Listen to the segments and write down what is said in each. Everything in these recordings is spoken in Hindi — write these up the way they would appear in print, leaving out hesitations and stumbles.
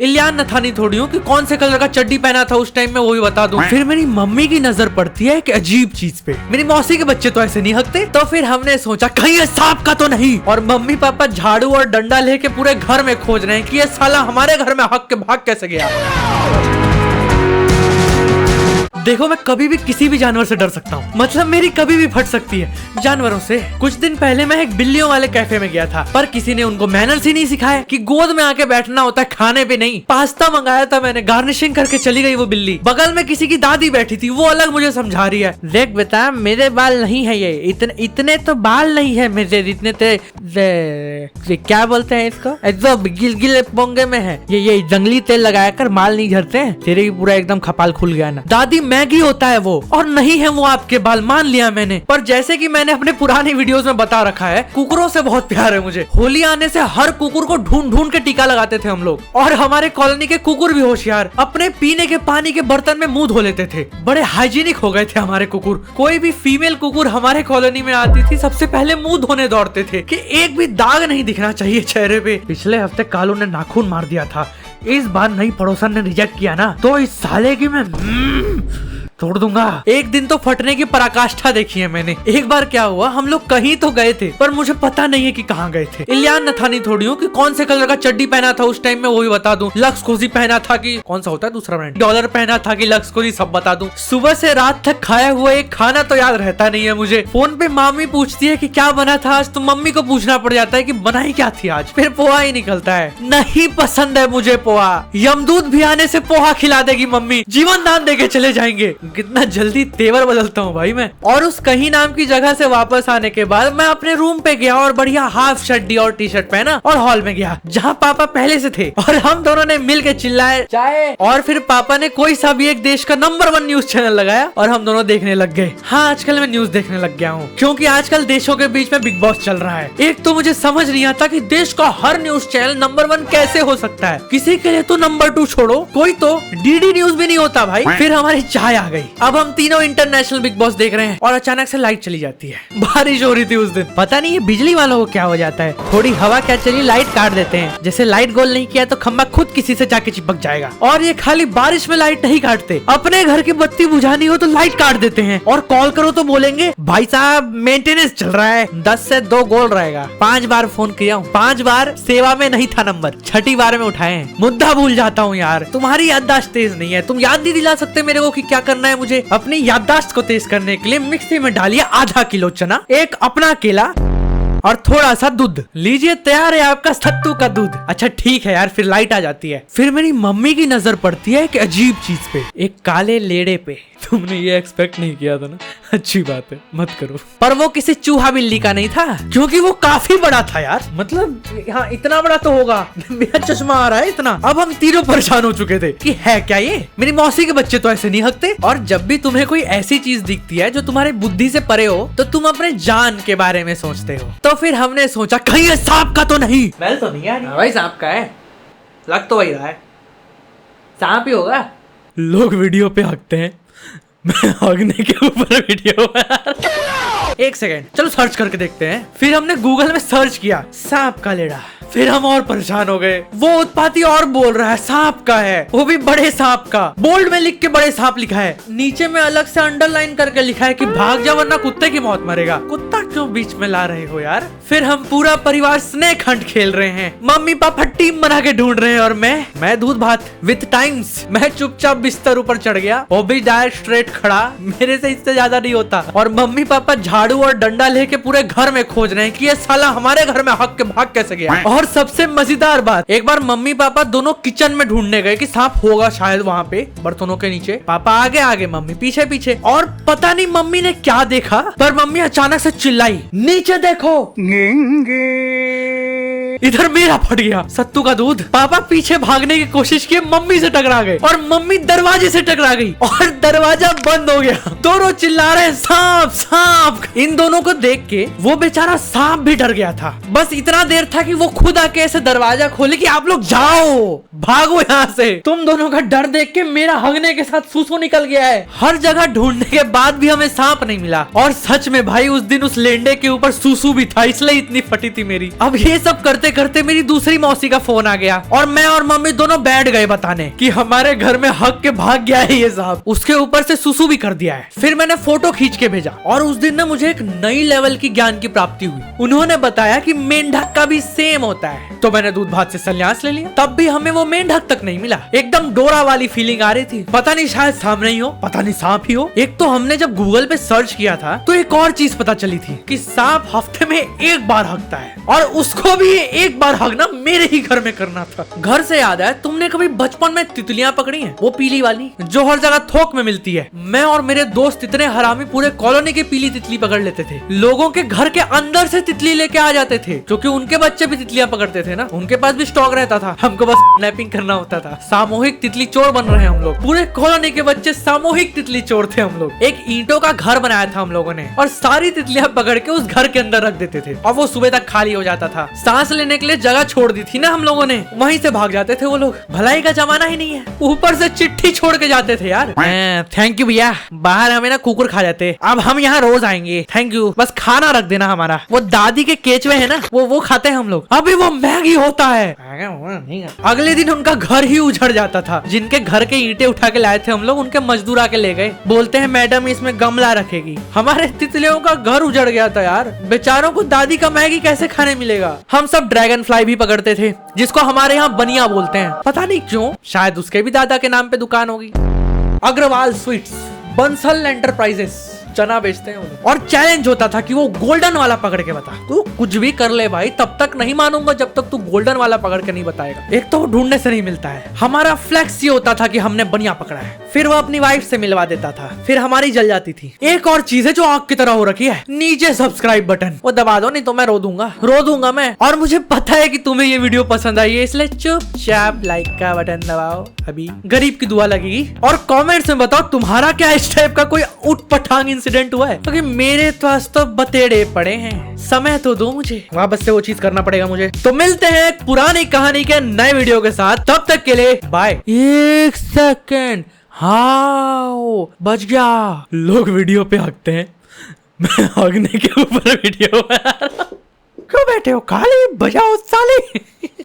इलियान नथानी थोड़ी हूँ कि कौन से कलर का चड्डी पहना था उस टाइम में वो भी बता दूं। फिर मेरी मम्मी की नजर पड़ती है एक अजीब चीज पे। मेरी मौसी के बच्चे तो ऐसे नहीं हकते, तो फिर हमने सोचा कहीं ये सांप का तो नहीं। और मम्मी पापा झाड़ू और डंडा लेके पूरे घर में खोज रहे हैं कि ये साला हमारे घर में हक के भाग कैसे गया। देखो मैं कभी भी किसी भी जानवर से डर सकता हूँ, मतलब मेरी कभी भी फट सकती है जानवरों से। कुछ दिन पहले मैं एक बिल्लियों वाले कैफे में गया था, पर किसी ने उनको मैनर्स ही नहीं सिखाए कि गोद में आके बैठना होता है, खाने पे नहीं। पास्ता मंगाया था मैंने, गार्निशिंग करके चली गई वो बिल्ली। बगल में किसी की दादी बैठी थी, वो अलग मुझे समझा रही है, देख बेटा मेरे बाल नहीं है ये, इतने तो बाल नहीं है मेरे, इतने क्या बोलते हैं इसको, गिल पोंगे में है ये जंगली तेल लगाया कर बाल नहीं झड़ते हैं, तेरे भी पूरा एकदम खपाल खुल गया ना। दादी मैगी होता है वो, और नहीं है वो आपके बाल, मान लिया मैंने। पर जैसे कि मैंने अपने पुरानी वीडियोस में बता रखा है, कुकुरों से बहुत प्यार है मुझे। होली आने से हर कुकुर को ढूंढ ढूंढ के टीका लगाते थे हम लोग। और हमारे कॉलोनी के कुकुर भी होशियार, अपने पीने के पानी के बर्तन में मुंह धो लेते थे। बड़े हाइजीनिक हो गए थे हमारे कुकुर। कोई भी फीमेल कुकुर हमारे कॉलोनी में आती थी, सबसे पहले मुंह धोने दौड़ते थे कि एक भी दाग नहीं दिखना चाहिए चेहरे पे। पिछले हफ्ते कालू ने नाखून मार दिया था, इस बार नई पड़ोसन ने रिजेक्ट किया ना, तो इस साले की मैं तोड़ दूंगा। एक दिन तो फटने की पराकाष्ठा देखी है मैंने। एक बार क्या हुआ, हम लोग कहीं तो गए थे, पर मुझे पता नहीं है कि कहाँ गए थे। इलियान नथानी थोड़ी हूँ कि कौन से कलर का चड्डी पहना था उस टाइम में वो भी बता दूं। लक्स कोजी पहना था कि कौन सा होता है दूसरा ब्रांड, डॉलर पहना था कि लक्स कोजी, सब बता दूं। सुबह से रात तक खाया हुआ एक खाना तो याद रहता नहीं है मुझे। फोन पे मामी पूछती है कि क्या बना था आज, तो मम्मी को पूछना पड़ जाता है कि बनाई क्या थी आज। फिर पोहा ही निकलता है। नहीं पसंद है मुझे पोहा, यमदूत भी आने से पोहा खिला देगी मम्मी, जीवन दान देके चले जाएंगे। कितना जल्दी तेवर बदलता हूँ भाई मैं। और उस कहीं नाम की जगह से वापस आने के बाद मैं अपने रूम पे गया और बढ़िया हाफ शर्टी और टी शर्ट पहना और हॉल में गया जहाँ पापा पहले से थे, और हम दोनों ने मिल के चिल्लाए चाय। और फिर पापा ने कोई सा भी एक देश का नंबर 1 न्यूज चैनल लगाया और हम दोनों देखने लग गए। हाँ, आजकल मैं न्यूज देखने लग गया हूँ, क्योंकि आजकल देशों के बीच में बिग बॉस चल रहा है। एक तो मुझे समझ नहीं आता कि देश का हर न्यूज चैनल नंबर 1 कैसे हो सकता है। किसी के लिए तो नंबर 2 छोड़ो, कोई तो डीडी न्यूज भी नहीं होता भाई। फिर हमारी चाय आ गई। अब हम तीनों इंटरनेशनल बिग बॉस देख रहे हैं और अचानक से लाइट चली जाती है। बारिश हो रही थी उस दिन, पता नहीं ये बिजली वालों को क्या हो जाता है, थोड़ी हवा क्या चली लाइट काट देते हैं। जैसे लाइट गोल नहीं किया तो खंबा खुद किसी से जाके चिपक जाएगा। और ये खाली बारिश में लाइट नहीं काटते, अपने घर की बत्ती बुझानी हो तो लाइट काट देते हैं। और कॉल करो तो बोलेंगे भाई साहब मेंटेनेंस चल रहा है, 10 से 2 गोल रहेगा। 5 बार फोन किया हूँ, 5 बार सेवा में नहीं था नंबर, 6ठी बार में उठाए हैं। मुद्दा भूल जाता हूँ यार, तुम्हारी याददाश्त तेज नहीं है, तुम याद नहीं दिला सकते मेरे को कि क्या करना है मुझे। अपनी याददाश्त को तेज करने के लिए मिक्सी में डालिए आधा किलो चना, एक अपना केला और थोड़ा सा दूध। लीजिए तैयार है आपका सत्तू का दूध। अच्छा ठीक है यार, फिर लाइट आ जाती है। फिर मेरी मम्मी की नजर पड़ती है एक अजीब चीज पे, एक काले लेड़े पे। तुमने ये एक्सपेक्ट नहीं किया था ना, अच्छी बात है, मत करो। पर वो किसी चूहा बिल्ली का नहीं था, क्योंकि वो काफी बड़ा था यार, मतलब हाँ इतना बड़ा तो होगा, मेरा चश्मा आ रहा है इतना। अब हम तीनों परेशान हो चुके थे कि है क्या ये। मेरी मौसी के बच्चे तो ऐसे नहीं हकते। और जब भी तुम्हें कोई ऐसी चीज दिखती है जो तुम्हारी बुद्धि से परे हो, तो तुम अपने जान के बारे में सोचते हो। तो फिर हमने सोचा कहीं ये सांप का तो नहीं। स्मेल तो नहीं आ रही भाई, सांप का है, लग तो वही रहा है, सांप ही होगा। लोग वीडियो पे हकते हैं, मैं हगने के ऊपर वीडियो बना। एक सेकेंड, चलो सर्च करके देखते हैं। फिर हमने गूगल में सर्च किया सांप का लेड़ा, फिर हम और परेशान हो गए। वो उत्पाती और बोल रहा है सांप का है, वो भी बड़े सांप का। बोल्ड में लिख के बड़े सांप लिखा है, नीचे में अलग से अंडरलाइन करके लिखा है कि भाग जा वरना कुत्ते की मौत मरेगा। कुत्ता क्यों बीच में ला रहे हो यार। फिर हम पूरा परिवार स्नेक हंट खेल रहे हैं, मम्मी पापा टीम बना के ढूंढ रहे हैं, और मैं दूध भात विथ टाइम्स। मैं चुपचाप बिस्तर ऊपर चढ़ गया, वो भी डायरेक्ट स्ट्रेट खड़ा, मेरे से इससे ज्यादा नहीं होता। और मम्मी पापा झाड़ू और डंडा लेके पूरे घर में खोज रहे हैं कि ये साला हमारे घर में हक के भाग कैसे गया। और सबसे मजेदार बात, एक बार मम्मी पापा दोनों किचन में ढूंढने गए कि सांप होगा शायद वहाँ पे बर्तनों के नीचे। पापा आगे आगे, मम्मी पीछे पीछे। और पता नहीं मम्मी ने क्या देखा, पर मम्मी अचानक से चिल्लाई नीचे देखो। इधर मेरा फट गया सत्तू का दूध। पापा पीछे भागने की कोशिश की, मम्मी से टकरा गए, और मम्मी दरवाजे से टकरा गई और दरवाजा बंद हो गया। दोनों चिल्ला रहे सांप सांप। इन दोनों को देख के वो बेचारा सांप भी डर गया था। बस इतना देर था कि वो खुद आके ऐसे दरवाजा खोले कि आप लोग जाओ, भागो यहाँ से। तुम दोनों का डर देख के मेरा हगने के साथ सूसू निकल गया है। हर जगह ढूंढने के बाद भी हमें सांप नहीं मिला। और सच में भाई उस दिन उस लेंडे के ऊपर सूसू भी था, इसलिए इतनी फटी थी मेरी। अब ये सब करते करते करते मेरी दूसरी मौसी का फोन आ गया और मैं और मम्मी दोनों बैठ गए बताने कि हमारे घर में हक के भाग गया है ये साहब, उसके ऊपर से सुसु भी कर दिया है। फिर मैंने फोटो खींच के भेजा और उस दिन ना मुझे एक नई लेवल की ज्ञान की प्राप्ति हुई। उन्होंने बताया कि मेंढक का भी सेम होता है। तो मैंने दूध भात से संन्यास ले लिया। तब भी हमें वो मेंढक तक नहीं मिला। एकदम डोरा वाली फीलिंग आ रही थी। पता नहीं शायद सामने ही हो, पता नहीं सांप ही हो। एक तो हमने जब गूगल पे सर्च किया था तो एक और चीज पता चली थी कि सांप हफ्ते में एक बार हगता है और उसको भी एक बार हगना मेरे ही घर में करना था। घर से याद है, तुमने कभी बचपन में तितलियां पकड़ी हैं? वो पीली वाली जो हर जगह थोक में मिलती है। मैं और मेरे दोस्त इतने हरामी पूरे कॉलोनी की पीली तितली पकड़ लेते थे। लोगों के घर के अंदर से तितली लेके आ जाते थे क्योंकि उनके बच्चे भी तितलियां पकड़ते थे ना, उनके पास भी स्टॉक रहता था। हमको बस स्नैपिंग करना होता था। सामूहिक तितली चोर बन रहे हैं हम लोग। पूरे कॉलोनी के बच्चे सामूहिक तितली चोर थे हम लोग। एक ईंटों का घर बनाया था हम लोगों ने और सारी तितलियां पकड़ के उस घर के अंदर रख देते थे और वो सुबह तक खाली हो जाता था। सांस लेने के लिए जगह छोड़ दी थी ना हम लोगों ने, वहीं से भाग जाते थे वो लोग। भलाई का जमाना ही नहीं है। ऊपर से चिट्ठी छोड़ के जाते थे यार। थैंक यू भैया, बाहर हमें ना कुकुर खा जाते, अब हम यहाँ रोज आएंगे। थैंक यू, बस खाना रख देना हमारा। वो दादी के केचवे है ना, वो खाते हैं हम लोग। अभी वो मैगी होता है। अगले दिन उनका घर ही उजड़ जाता था। जिनके घर के ईंटें उठा के लाए थे हम लोग, उनके मजदूर आके ले गए। बोलते हैं मैडम इसमें गमला रखेगी। हमारे तितलियों का घर उजड़ गया था यार। बेचारों को दादी का मैगी कैसे खाने मिलेगा। हम सब ड्रैगन फ्लाई भी पकड़ते थे, जिसको हमारे यहाँ बनिया बोलते हैं। पता नहीं क्यों, शायद उसके भी दादा के नाम पे दुकान होगी। अग्रवाल स्वीट्स, बंसल एंटरप्राइजेस चना बेचते हैं और चैलेंज होता था कि वो गोल्डन वाला पकड़ के बता। तू कुछ भी कर ले भाई, तब तक नहीं मानूंगा जब तक तू गोल्डन वाला पकड़ के नहीं बताएगा। एक तो वो ढूंढने से नहीं मिलता है। हमारा फ्लेक्स ये होता था कि हमने बनिया पकड़ा है, फिर वो अपनी वाइफ से मिलवा देता था, फिर हमारी जल जाती थी। एक और चीज है जो आग की तरह हो रखी है, नीचे सब्सक्राइब बटन वो दबा दो, नहीं तो मैं रो दूंगा मैं। और मुझे पता है कि तुम्हें ये वीडियो पसंद आई है, इसलिए चुपचाप लाइक का बटन दबाओ। अभी गरीब की दुआ लगेगी। और कमेंट्स में बताओ तुम्हारा क्या इस टाइप का कोई उठपटांग इंसिडेंट हुआ है, क्योंकि मेरे पास तो बतेड़े पड़े हैं। समय तो दो मुझे, वापस से वो चीज करना पड़ेगा मुझे। तो मिलते हैं एक पुरानी कहानी के नए वीडियो के साथ, तब तक के लिए बाय। एक सेकेंड, हाँ बच गया। लोग वीडियो पे हकते हैं, मैं हकने के ऊपर वीडियो बना रहा हूं। क्यों बैठे हो खाली, बजाओ ताली।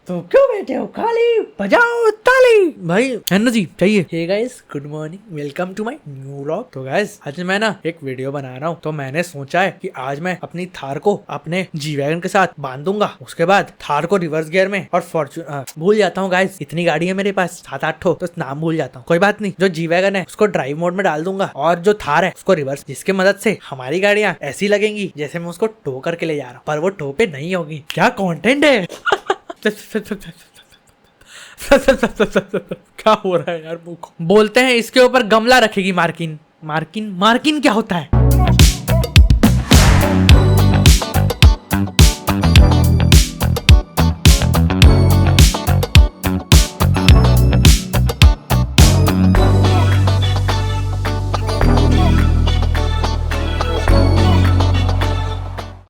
तो क्यों बैठे हो खाली, बजाओ ताली। भाई एनर्जी चाहिए। Hey guys, good morning, welcome to my new vlog. तो गाइस आज मैं ना एक वीडियो बना रहा हूँ, तो मैंने सोचा है कि आज मैं अपनी थार को अपने जी वैगन के साथ बांध दूंगा। उसके बाद थार को रिवर्स गियर में और फॉर्च्यून भूल जाता हूँ गाइस, इतनी गाड़ी है मेरे पास 7-8 ठो, तो नाम भूल जाता हूँ। कोई बात नहीं, जो जी वैगन है उसको ड्राइव मोड में डाल दूंगा और जो थार है उसको रिवर्स, जिसकी मदद से हमारी गाड़ियां ऐसी लगेंगी जैसे मैं उसको टो करके ले जा रहा हूँ, पर वो टो पे नहीं होगी। क्या कंटेंट है। क्या हो रहा है यार मुझको। बोलते हैं इसके ऊपर गमला रखेगी मार्किन। मार्किन क्या होता है?